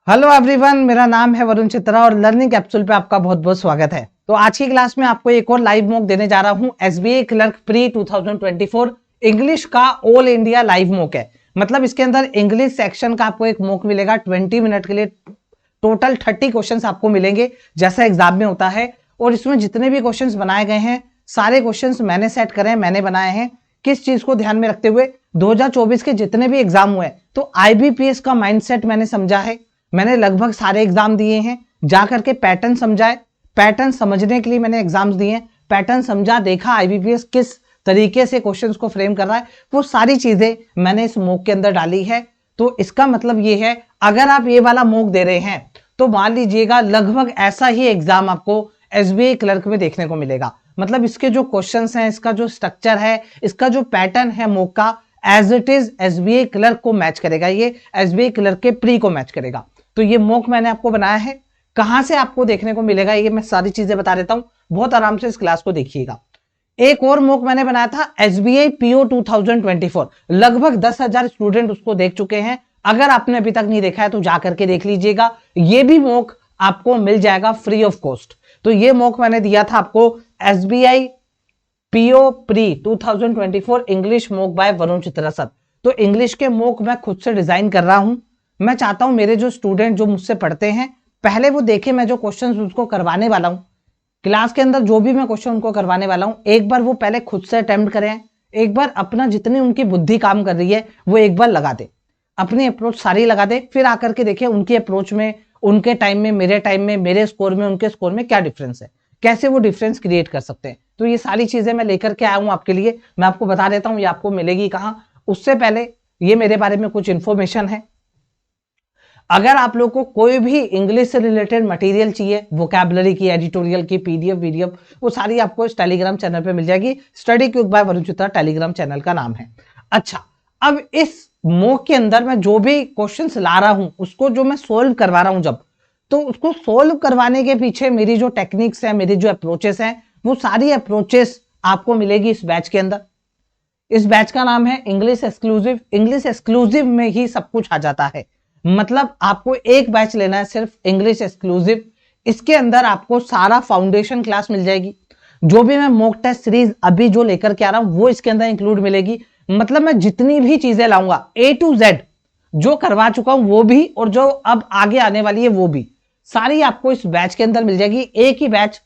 Hello everyone, मेरा नाम है वरुण चित्रा और लर्निंग कैप्सूल पे आपका बहुत बहुत स्वागत है। तो आज की क्लास में आपको एक और लाइव मॉक देने जा रहा हूं। एसबीआई क्लर्क प्री 2024 इंग्लिश का ऑल इंडिया लाइव मॉक है। मतलब इसके अंदर इंग्लिश सेक्शन का आपको एक मॉक मिलेगा 20 मिनट के लिए। टोटल 30 क्वेश्चन आपको मिलेंगे जैसा एग्जाम में होता है। और इसमें जितने भी क्वेश्चन बनाए गए हैं सारे क्वेश्चन मैंने सेट करे हैं, मैंने बनाए हैं। किस चीज को ध्यान में रखते हुए 2024 के जितने भी एग्जाम हुए तो आईबीपीएस का माइंडसेट मैंने समझा है। मैंने लगभग सारे एग्जाम दिए हैं, जाकर के पैटर्न समझाए। पैटर्न समझने के लिए मैंने एग्जाम्स दिए हैं, पैटर्न समझा, देखा आईबीपीएस किस तरीके से क्वेश्चंस को फ्रेम कर रहा है, वो सारी चीजें मैंने इस मॉक के अंदर डाली है। तो इसका मतलब ये है, अगर आप ये वाला मॉक दे रहे हैं तो मान लीजिएगा लगभग ऐसा ही एग्जाम आपको एसबीआई क्लर्क में देखने को मिलेगा। मतलब इसके जो क्वेश्चंस हैं, इसका जो स्ट्रक्चर है, इसका जो पैटर्न है मॉक का, as it is SBI clerk को मैच करेगा। ये एसबीआई क्लर्क के प्री को मैच करेगा। तो ये मॉक मैंने आपको बनाया है। कहां से आपको देखने को मिलेगा ये मैं सारी चीजें बता देता हूं, बहुत आराम से इस क्लास को देखिएगा। एक और मॉक मैंने बनाया था एसबीआई पीओ 2024, लगभग 10,000 स्टूडेंट उसको देख चुके हैं। अगर आपने अभी तक नहीं देखा है तो जाकर के देख लीजिएगा। ये भी मॉक आपको मिल जाएगा फ्री ऑफ कॉस्ट। तो ये मॉक मैंने दिया था आपको SBI PO pre 2024 English mock by Varun Chitra sir. तो इंग्लिश के मॉक मैं खुद से डिजाइन कर रहा हूं। मैं चाहता हूं मेरे जो स्टूडेंट जो मुझसे पढ़ते हैं पहले वो देखे मैं जो क्वेश्चंस उसको करवाने वाला हूं क्लास के अंदर, जो भी मैं क्वेश्चन उनको करवाने वाला हूं, एक बार वो पहले खुद से अटेम्प्ट करें। एक बार अपना जितनी उनकी बुद्धि काम कर रही है वो एक बार लगा दे, अपनी अप्रोच सारी लगा दे, फिर आकर के देखिए उनकी अप्रोच में, उनके टाइम में, मेरे टाइम में, मेरे स्कोर में, उनके स्कोर में क्या डिफरेंस है, कैसे वो डिफरेंस क्रिएट कर सकते हैं। तो ये सारी चीजें मैं लेकर के आया हूं आपके लिए। मैं आपको बता देता हूं ये आपको मिलेगी कहां। उससे पहले ये मेरे बारे में कुछ इंफॉर्मेशन है। अगर आप लोग को कोई भी इंग्लिश से रिलेटेड मटेरियल चाहिए, वोकैबुलरी की, एडिटोरियल की, पीडीएफ वीडियो, वो सारी आपको इस टेलीग्राम चैनल पे मिल जाएगी। Study quick by Varun Chitra Telegram channel का नाम है। अच्छा, अब इस मॉक के अंदर मैं जो भी क्वेश्चंस ला रहा हूं उसको जो मैं सोल्व करवा रहा हूं जब, तो उसको सोल्व करवाने के पीछे मेरी जो टेक्निक्स है, मेरी जो अप्रोचेस हैं, वो सारी अप्रोचेस आपको मिलेगी इस बैच के अंदर। इस बैच का नाम है इंग्लिश एक्सक्लूसिव। इंग्लिश एक्सक्लूसिव में ही सब कुछ आ जाता है। मतलब आपको एक बैच लेना है सिर्फ इंग्लिश एक्सक्लूसिव। इसके अंदर आपको सारा फाउंडेशन क्लास मिल जाएगी। जो भी मैं मॉक टेस्ट सीरीज अभी जो लेकर के आ रहा हूं वो इसके अंदर इंक्लूड मिलेगी। मतलब मैं जितनी भी चीजें लाऊंगा ए टू जेड, जो करवा चुका हूं वो भी और जो अब आगे आने वाली है वो भी, सारी आपको इस बैच के अंदर मिल जाएगी। एक ही बैच,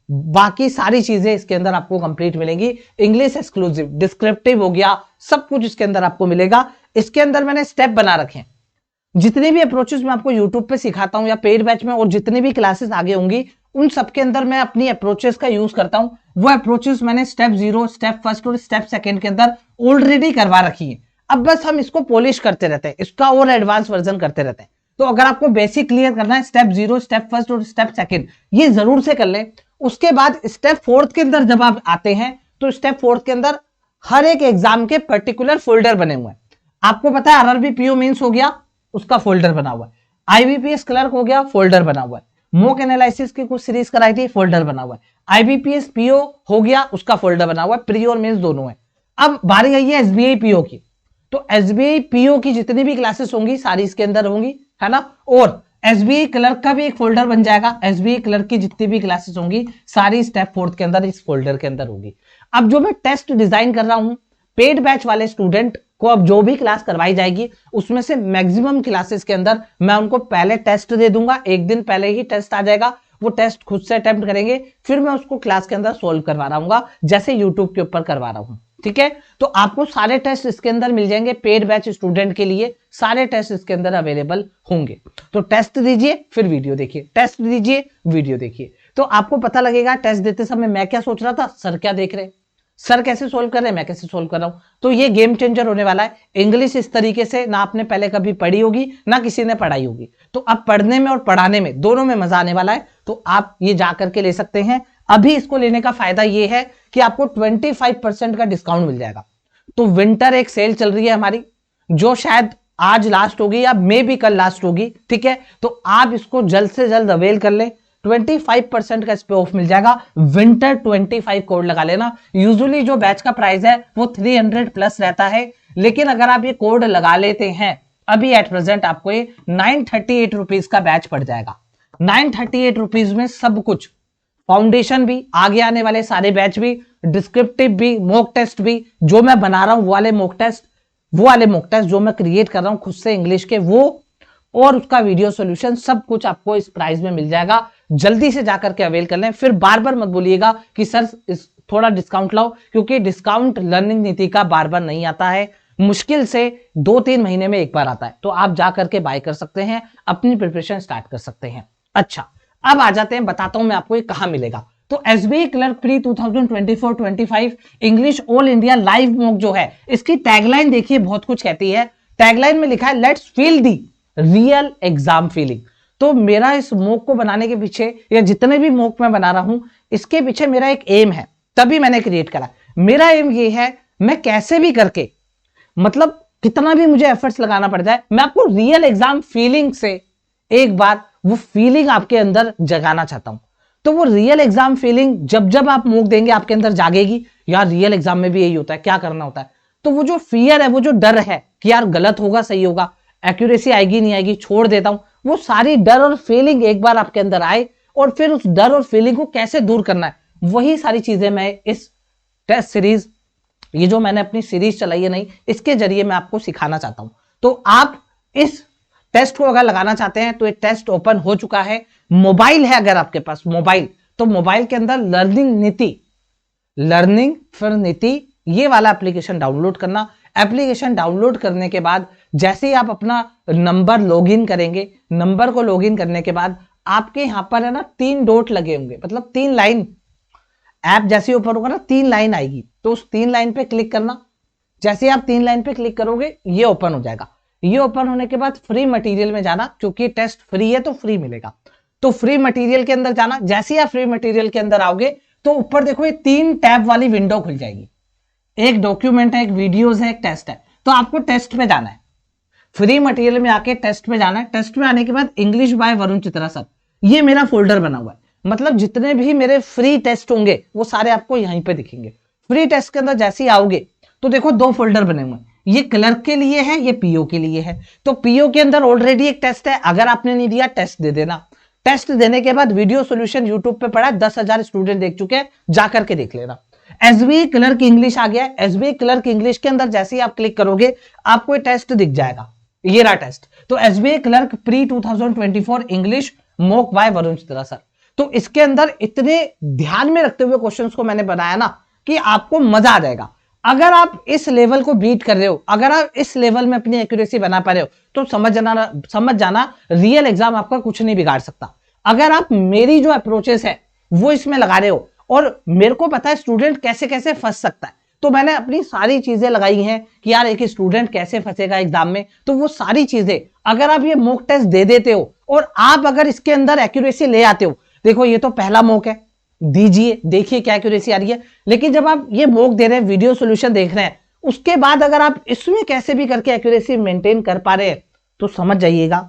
बाकी सारी चीजें इसके अंदर आपको कंप्लीट मिलेंगी। इंग्लिश एक्सक्लूसिव, डिस्क्रिप्टिव हो गया, सब कुछ इसके अंदर आपको मिलेगा। इसके अंदर मैंने स्टेप बना रखे हैं। जितनी भी अप्रोचेस मैं आपको यूट्यूब पे सिखाता हूं या पेड बैच में, और जितनी भी क्लासेस आगे होंगी, उन सब के अंदर मैं अपनी अप्रोचेस का यूज करता हूं। वो अप्रोचेस मैंने स्टेप 0, स्टेप फर्स्ट और स्टेप सेकंड के अंदर ऑलरेडी करवा रखी है। अब बस हम इसको पॉलिश करते रहते हैं, इसका और एडवांस वर्जन करते रहते हैं। तो अगर आपको बेसिक क्लियर करना है, स्टेप 0, स्टेप फर्स्ट और स्टेप सेकंड ये जरूर से कर ले। उसके बाद स्टेप 4 के अंदर जब आप आते हैं तो स्टेप 4 के अंदर हर एक एग्जाम के पर्टिकुलर फोल्डर बने हुए हैं। आपको पता है आरआरबी पीओ मेंस हो गया, उसका फोल्डर बना हुआ है। आईबीपीएस क्लर्क हो गया, फोल्डर बना हुआ है। मॉक एनालिसिस की कुछ सीरीज कराई थी, फोल्डर बना हुआ है। आईबीपीएस पीओ हो गया, उसका फोल्डर बना हुआ है। प्री और मेंस दोनों है। अब बारी आई है एसबीआई पीओ की। तो एसबीआई पीओ की जितनी भी क्लासेस होंगी सारी इसके अंदर होंगी, है ना। और एसबीआई क्लर्क का भी एक फोल्डर बन जाएगा। एसबीआई क्लर्क की जितनी भी क्लासेस होंगी सारी स्टेप 4 के अंदर इस फोल्डर के अंदर होगी। अब जो मैं टेस्ट डिजाइन कर रहा हूं पेड बैच वाले स्टूडेंट को, अब जो भी क्लास करवाई जाएगी उसमें से मैक्सिमम क्लासेस के अंदर मैं उनको पहले टेस्ट दे दूंगा। एक दिन पहले ही टेस्ट आ जाएगा, वो टेस्ट खुद से अटेम्प्ट करेंगे, फिर मैं उसको क्लास के अंदर सोल्व करवा रहा हूँ जैसे यूट्यूब के ऊपर करवा रहा हूँ। ठीक है, तो आपको सारे टेस्ट इसके अंदर मिल जाएंगे। पेड बैच स्टूडेंट के लिए सारे टेस्ट इसके अंदर अवेलेबल होंगे। तो टेस्ट दीजिए फिर वीडियो देखिए, टेस्ट दीजिए वीडियो देखिए, तो आपको पता लगेगा टेस्ट देते समय मैं क्या सोच रहा था, सर क्या देख रहे, सर कैसे सोल्व कर रहे हैं, मैं कैसे सोल्व कर रहा हूं। तो ये गेम चेंजर होने वाला है। इंग्लिश इस तरीके से ना आपने पहले कभी पढ़ी होगी ना किसी ने पढ़ाई होगी। तो अब पढ़ने में और पढ़ाने में दोनों में मजा आने वाला है। तो आप ये जा करके ले सकते हैं। अभी इसको लेने का फायदा ये है कि आपको 25% का डिस्काउंट मिल जाएगा। तो विंटर एक सेल चल रही है हमारी, जो शायद आज लास्ट होगी या मे भी कल लास्ट होगी। ठीक है, तो आप इसको जल्द से जल्द अवेल कर ले। 25% का इस पे ऑफ मिल जाएगा। विंटर 25 कोड लगा लेना। यूजुअली जो बैच का प्राइस है वो 300 प्लस रहता है, लेकिन अगर आप ये कोड लगा लेते हैं अभी एट प्रेजेंट आपको ये 938 रुपीज का बैच पड़ जाएगा। 938 रुपीज में सब कुछ, फाउंडेशन भी, आगे आने वाले सारे बैच भी, डिस्क्रिप्टिव भी, मॉक टेस्ट भी, जो मैं बना रहा हूं वो वाले मॉक टेस्ट जो मैं क्रिएट कर रहा हूं खुद से इंग्लिश के, वो और उसका वीडियो सॉल्यूशन, सब कुछ आपको इस प्राइस में मिल जाएगा। जल्दी से जाकर के अवेल कर लें। फिर बार बार मत बोलिएगा कि सर थोड़ा डिस्काउंट लाओ, क्योंकि डिस्काउंट लर्निंग नीति का बार बार नहीं आता है, मुश्किल से 2-3 महीने में एक बार आता है। तो आप जाकर के बाय कर सकते हैं, अपनी प्रिपरेशन स्टार्ट कर सकते हैं। अच्छा, अब आ जाते हैं, बताता हूं मैं आपको ये कहां मिलेगा। तो SBI clerk pre 2024-25 English all India live mock जो है, इसकी टैगलाइन देखिए, बहुत कुछ कहती है। टैगलाइन में लिखा है let's feel the real exam feeling. तो मेरा इस मॉक को बनाने के पीछे, या जितने भी मॉक मैं बना रहा हूं, इसके पीछे मेरा एक एम है, तभी मैंने क्रिएट करा। मेरा एम ये है, मैं कैसे भी करके, मतलब कितना भी मुझे एफर्ट्स लगाना पड़ जाए, मैं आपको रियल एग्जाम फीलिंग से एक बार वो फीलिंग आपके अंदर जगाना चाहता हूं। तो वो रियल एग्जाम फीलिंग जब जब आप मॉक देंगे आपके अंदर जागेगी। यार रियल एग्जाम में भी यही होता है, क्या करना होता है। तो वो जो फियर है, वो जो डर है कि यार गलत होगा सही होगा, एक्यूरेसी आएगी नहीं आएगी, छोड़ देता हूं, वो सारी डर और फीलिंग एक बार आपके अंदर आए, और फिर उस डर और फीलिंग को कैसे दूर करना है, वही सारी चीजें मैं इस टेस्ट सीरीज, ये जो मैंने अपनी सीरीज चलाई है नहीं, इसके जरिए मैं आपको सिखाना चाहता हूं। तो आप इस टेस्ट को अगर लगाना चाहते हैं तो ये टेस्ट ओपन हो चुका है। मोबाइल है अगर आपके पास मोबाइल, तो मोबाइल के अंदर लर्निंग फिर नीति, ये वाला एप्लीकेशन डाउनलोड करना। एप्लीकेशन डाउनलोड करने के बाद जैसे ही आप अपना नंबर लॉगिन करेंगे, नंबर को लॉगिन करने के बाद आपके यहां पर है ना 3 डॉट लगे होंगे, मतलब 3 लाइन, ऐप जैसे ऊपर होगा ना 3 लाइन आएगी, तो उस 3 लाइन पे क्लिक करना। जैसे आप 3 लाइन पे क्लिक करोगे ये ओपन हो जाएगा। ये ओपन होने के बाद फ्री मटेरियल में जाना, क्योंकि टेस्ट फ्री है तो फ्री मिलेगा। तो फ्री मटेरियल के अंदर जाना। जैसे ही आप फ्री मटेरियल के अंदर आओगे तो ऊपर देखो ये 3 टैब वाली विंडो खुल जाएगी। एक डॉक्यूमेंट है, एक वीडियोस है, एक टेस्ट है। तो आपको टेस्ट में जाना है, फ्री मटेरियल में आके टेस्ट में जाना है। टेस्ट में आने के बाद English by Varun Chitra sir, ये मेरा फोल्डर बना हुआ है। मतलब जितने भी मेरे फ्री टेस्ट होंगे वो सारे आपको यहीं पे दिखेंगे। फ्री टेस्ट के अंदर जैसे ही आओगे तो देखो 2 फोल्डर बने हुए हैं, ये क्लर्क के लिए है, ये पीओ के लिए है। तो पीओ के अंदर ऑलरेडी एक टेस्ट है, अगर आपने नहीं दिया टेस्ट दे देना। टेस्ट देने के बाद वीडियो सॉल्यूशन यूट्यूब पे पड़ा है, 10,000 स्टूडेंट देख चुके हैं, जाकर के देख लेना। एसबीआई क्लर्क इंग्लिश आ गया है। एसबीआई क्लर्क इंग्लिश के अंदर जैसे ही आप क्लिक करोगे आपको ये टेस्ट दिख जाएगा, ये रहा टेस्ट। तो SBI clerk pre 2024 English mock by Varun Chitra sir. तो इसके अंदर इतने ध्यान में रखते हुए क्वेश्चंस को मैंने बनाया ना कि आपको मजा आ जाएगा। अगर आप इस लेवल को बीट कर रहे हो, अगर आप इस लेवल में अपनी एक्यूरेसी बना पा रहे हो, तो समझ जाना रियल एग्जाम आपका कुछ नहीं बिगाड़ सकता। अगर आप मेरी जो अप्रोचेस है वो इसमें लगा रहे हो, और मेरे को पता है स्टूडेंट कैसे कैसे फंस सकता है, तो मैंने अपनी सारी चीजें लगाई हैं कि यार एक स्टूडेंट कैसे फंसेगा एग्जाम में। तो वो सारी चीजें अगर आप ये मॉक टेस्ट दे देते हो और आप अगर इसके अंदर एक्यूरेसी ले आते हो, देखो ये तो पहला मॉक है, दीजिए देखिए क्या एक्यूरेसी आ रही है। लेकिन जब आप ये मॉक दे रहे हैं, वीडियो सॉल्यूशन देख रहे हैं, उसके बाद अगर आप इसमें कैसे भी करके एक्यूरेसी मेंटेन कर पा रहे हैं, तो समझ जाइएगा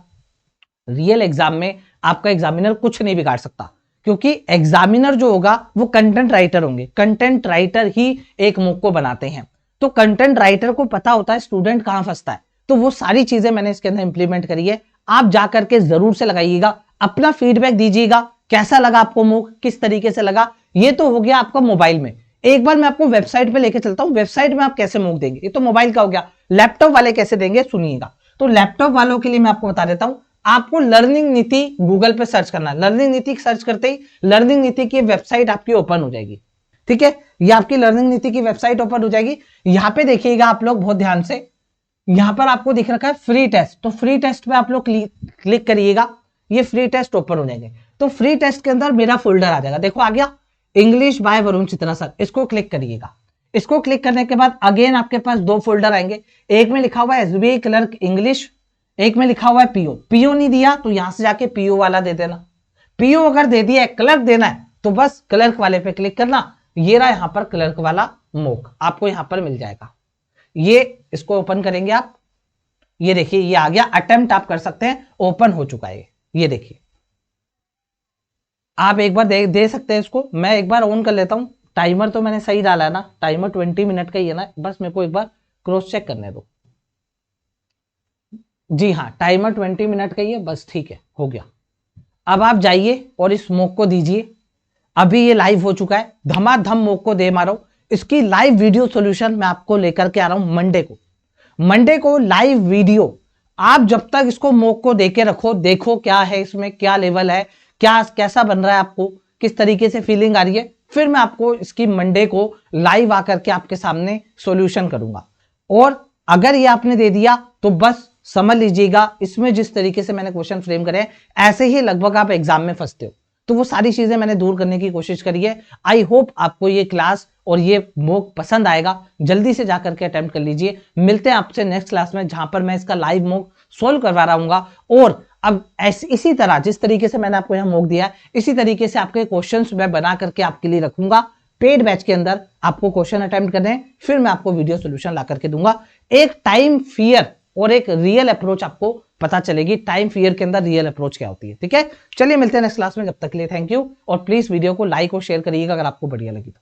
रियल एग्जाम में आपका एग्जामिनर कुछ नहीं बिगाड़ सकता। क्योंकि एग्जामिनर जो होगा वो कंटेंट राइटर होंगे, कंटेंट राइटर ही एक मॉक को बनाते हैं। तो कंटेंट राइटर को पता होता है स्टूडेंट कहां फंसता है। तो वो सारी चीजें मैंने इसके अंदर इंप्लीमेंट करी है। आप जाकर के जरूर से लगाइएगा, अपना फीडबैक दीजिएगा, कैसा लगा आपको मॉक, किस तरीके से लगा। ये तो हो गया आपका मोबाइल में। एक बार मैं आपको वेबसाइट पे लेके चलता हूं, वेबसाइट में आप कैसे मॉक देंगे, ये तो मोबाइल का हो गया। लैपटॉप वाले कैसे देंगे सुनिएगा। तो लैपटॉप वालों के लिए मैं आपको बता देता हूं, आपको लर्निंग नीति गूगल पे सर्च करना है। लर्निंग नीति सर्च करते ही लर्निंग नीति की वेबसाइट आपकी ओपन हो जाएगी। ठीक है, ये आपकी लर्निंग नीति की वेबसाइट ओपन हो जाएगी। यहां पे देखिएगा आप लोग बहुत ध्यान से, यहां पर आपको दिख रखा है फ्री टेस्ट। तो फ्री टेस्ट पे आप लोग क्लिक करिएगा, ये फ्री टेस्ट ओपन हो जाएंगे। तो फ्री टेस्ट के अंदर मेरा फोल्डर आ जाएगा, देखो आ गया English by Varun Chitra sir. इसको क्लिक करिएगा। इसको क्लिक करने के बाद अगेन आपके पास 2 फोल्डर आएंगे। एक में लिखा हुआ है एसबीआई क्लर्क इंग्लिश, एक में लिखा हुआ है पीओ। पीओ नहीं दिया तो यहां से जाके पीओ वाला दे देना। पीओ अगर दे दिया है, क्लर्क देना है, तो बस क्लर्क वाले पे क्लिक करना। ये रहा यहां पर क्लर्क वाला मॉक, आपको यहां पर मिल जाएगा। ये इसको ओपन करेंगे आप, ये देखिए ये आ गया। अटेम्प्ट आप कर सकते हैं, ओपन हो चुका है। ये देखिए आप एक बार दे सकते हैं इसको। मैं एक बार ऑन कर लेता हूं। टाइमर तो मैंने सही डाला है ना, टाइमर 20 मिनट का ही है ना, बस मेरे को एक बार क्रॉस चेक करने दो। जी हाँ, टाइमर 20 मिनट का ही है, बस ठीक है, हो गया। अब आप जाइए और इस मॉक को दीजिए। अभी ये लाइव हो चुका है, धमाधम मॉक को दे मारो। इसकी लाइव वीडियो सॉल्यूशन मैं आपको लेकर के आ रहा हूं मंडे को लाइव वीडियो। आप जब तक इसको मॉक को देके रखो, देखो क्या है इसमें, क्या लेवल है, क्या कैसा बन रहा है, आपको किस तरीके से फीलिंग आ रही है, फिर मैं आपको इसकी मंडे को लाइव आकर के आपके सामने सॉल्यूशन करूंगा। और अगर ये आपने दे दिया तो बस समझ लीजिएगा, इसमें जिस तरीके से मैंने क्वेश्चन फ्रेम करे हैं ऐसे ही लगभग आप एग्जाम में फंसते हो। तो वो सारी चीजें मैंने दूर करने की कोशिश करी है। आई होप आपको ये क्लास और ये मॉक पसंद आएगा। जल्दी से जाकर के अटेम्प्ट कर लीजिए। मिलते हैं आपसे नेक्स्ट क्लास में, जहां पर मैं इसका लाइव मॉक सोल्व करवा रहा हूँ। और अब इसी तरह जिस तरीके से मैंने आपको यहाँ मॉक दिया है, इसी तरीके से आपके क्वेश्चंस मैं बना करके आपके लिए रखूंगा। पेड बैच के अंदर आपको क्वेश्चन अटेम्प्ट करने हैं, फिर मैं आपको वीडियो सोल्यूशन ला करके दूंगा। एक टाइम फियर और एक रियल अप्रोच आपको पता चलेगी। टाइम फियर के अंदर रियल अप्रोच क्या होती है। ठीक है, चलिए मिलते हैं नेक्स्ट क्लास में। जब तक के लिए थैंक यू, और प्लीज वीडियो को लाइक और शेयर करिएगा अगर आपको बढ़िया लगी तो।